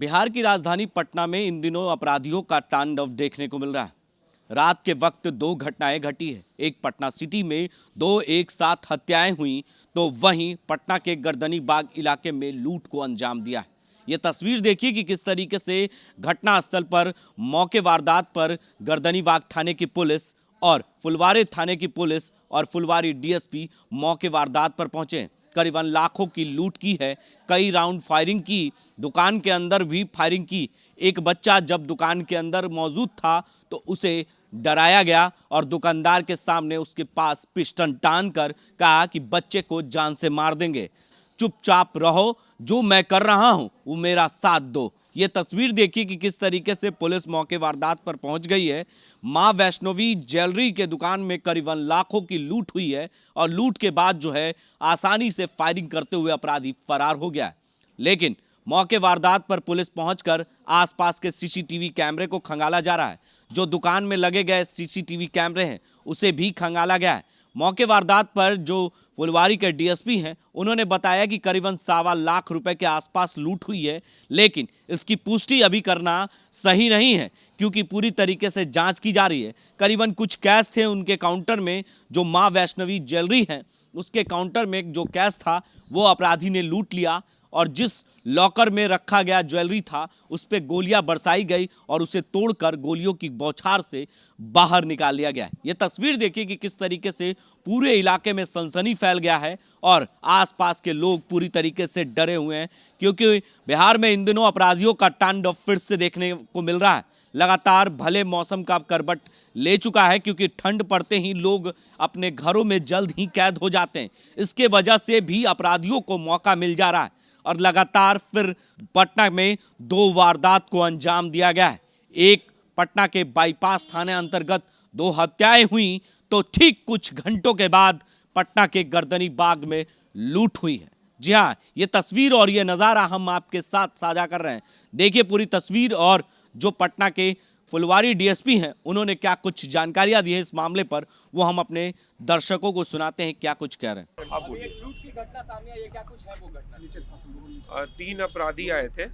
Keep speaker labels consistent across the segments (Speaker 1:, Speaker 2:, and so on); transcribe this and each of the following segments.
Speaker 1: बिहार की राजधानी पटना में इन दिनों अपराधियों का तांडव देखने को मिल रहा है। रात के वक्त दो घटनाएं घटी है। एक पटना सिटी में दो एक साथ हत्याएं हुई, तो वहीं पटना के गर्दनी बाग इलाके में लूट को अंजाम दिया है। ये तस्वीर देखिए कि किस तरीके से घटनास्थल पर मौके वारदात पर गर्दनी बाग थाने की पुलिस और फुलवारी थाने की पुलिस और फुलवारी डीएसपी मौके वारदात पर पहुंचे। करीबन लाखों की लूट की है, कई राउंड फायरिंग की, दुकान के अंदर भी फायरिंग की। एक बच्चा जब दुकान के अंदर मौजूद था तो उसे डराया गया और दुकानदार के सामने उसके पास पिस्टन तान कर कहा कि बच्चे को जान से मार देंगे, चुपचाप रहो, जो मैं कर रहा हूं वो मेरा साथ दो। ये तस्वीर देखिए कि किस तरीके से पुलिस मौके वारदात पर पहुंच गई है। मां वैष्णवी ज्वेलरी के दुकान में करीबन लाखों की लूट हुई है और लूट के बाद जो है आसानी से फायरिंग करते हुए अपराधी फरार हो गया है। लेकिन मौके वारदात पर पुलिस पहुंचकर आसपास के सीसीटीवी कैमरे को खंगाला जा रहा है। जो दुकान में लगे गए सीसीटीवी कैमरे हैं उसे भी खंगाला गया है। मौके वारदात पर जो फुलवारी के डीएसपी हैं उन्होंने बताया कि करीबन 1.25 लाख रुपए के आसपास लूट हुई है, लेकिन इसकी पुष्टि अभी करना सही नहीं है क्योंकि पूरी तरीके से जांच की जा रही है। करीबन कुछ कैश थे उनके काउंटर में, जो मां वैष्णवी ज्वेलरी है उसके काउंटर में जो कैश था वो अपराधी ने लूट लिया और जिस लॉकर में रखा गया ज्वेलरी था उस पर गोलियां बरसाई गई और उसे तोड़कर गोलियों की बौछार से बाहर निकाल लिया गया। ये तस्वीर देखिए कि किस तरीके से पूरे इलाके में सनसनी फैल गया है और आसपास के लोग पूरी तरीके से डरे हुए हैं क्योंकि बिहार में इन दिनों अपराधियों का तांडव फिर से देखने को मिल रहा है। लगातार भले मौसम का करवट ले चुका है क्योंकि ठंड पड़ते ही लोग अपने घरों में जल्द ही कैद हो जाते हैं। इसके वजह से भी अपराधियों को मौका मिल जा रहा है और लगातार फिर पटना में दो वारदात को अंजाम दिया गया है। एक पटना के बाईपास थाने अंतर्गत दो हत्याएं हुई, तो ठीक कुछ घंटों के बाद पटना के गर्दनी बाग में लूट हुई है। जी हाँ, ये तस्वीर और ये नज़ारा हम आपके साथ साझा कर रहे हैं। देखिए पूरी तस्वीर और जो पटना के फुलवारी डीएसपी हैं उन्होंने क्या कुछ जानकारियां दी है इस मामले पर, वो हम अपने दर्शकों को सुनाते हैं क्या कुछ कह रहे हैं।
Speaker 2: अब एक लूट की घटना सामने आई है, क्या कुछ है वो घटना?
Speaker 3: 3 अपराधी आए थे,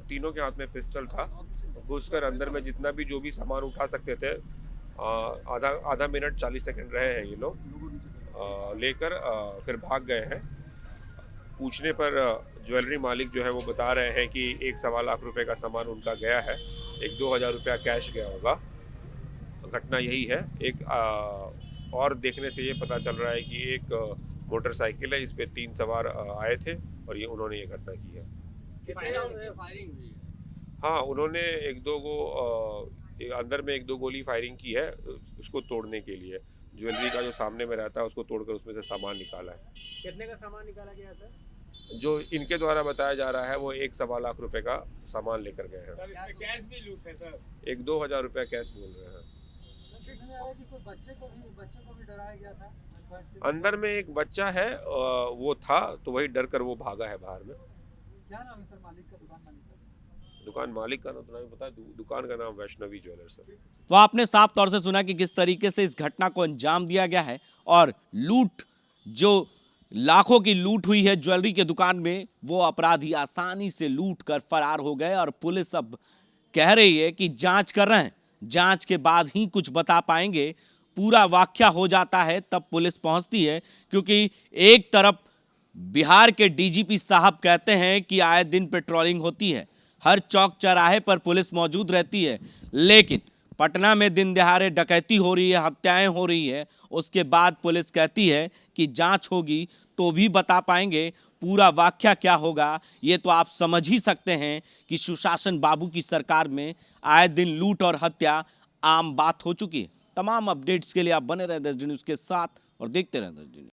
Speaker 3: तीनों के हाथ में पिस्टल था। घुसकर अंदर में जितना भी जो भी सामान उठा सकते थे, आधा मिनट 40 सेकंड रहे हैं ये लोग, लेकर फिर भाग गए हैं। पूछने पर ज्वेलरी मालिक जो है वो बता रहे हैं कि 1.25 लाख रुपए का सामान उनका गया है, 1-2 हज़ार रुपया कैश गया होगा। घटना यही है। एक और देखने से ये पता चल रहा है कि एक मोटरसाइकिल है, इस पे 3 सवार आए थे और ये उन्होंने ये घटना की है।
Speaker 2: कितने राउंड फायरिंग हुई?
Speaker 3: हाँ, उन्होंने 1-2 अंदर में 1-2 गोली फायरिंग की है उसको तोड़ने के लिए। ज्वेलरी का जो सामने में रहता है उसको तोड़कर उसमें से सामान निकाला है।
Speaker 2: कितने का सामान निकाला गया सर?
Speaker 3: जो इनके द्वारा बताया जा रहा है वो 1.25 लाख रुपए का सामान लेकर गए हैं।
Speaker 2: सर इसमें कैश भी लूट है सर?
Speaker 3: 1-2 हज़ार रुपया कैश बोल रहे हैं।
Speaker 4: बच्चे को भी डराया गया था।
Speaker 3: अंदर में एक बच्चा है, वो था तो वही डर कर वो भागा है बाहर में।
Speaker 4: क्या नाम है सर मालिक का, दुकान मालिक का?
Speaker 3: दुकान मालिक का नाम तो नहीं पता, दुकान का नाम वैष्णवी ज्वेलर्स है।
Speaker 1: तो आपने साफ तौर से सुना कि किस तरीके से इस घटना को अंजाम दिया गया है और लूट, जो लाखों की लूट हुई है ज्वेलरी के दुकान में, वो अपराधी आसानी से लूट कर फरार हो गए और पुलिस अब कह रही है कि जांच कर रहे हैं, जांच के बाद ही कुछ बता पाएंगे। पूरा वाकया हो जाता है तब पुलिस पहुंचती है क्योंकि एक तरफ बिहार के डीजीपी साहब कहते हैं कि आए दिन पेट्रोलिंग होती है, हर चौक चौराहे पर पुलिस मौजूद रहती है, लेकिन पटना में दिन दहाड़े डकैती हो रही है, हत्याएं हो रही है, उसके बाद पुलिस कहती है कि जांच होगी तो भी बता पाएंगे पूरा वाकया क्या होगा। ये तो आप समझ ही सकते हैं कि सुशासन बाबू की सरकार में आए दिन लूट और हत्या आम बात हो चुकी है। तमाम अपडेट्स के लिए आप बने रहें 10 डी न्यूज़ के साथ और देखते रहें 10 डी न्यूज़।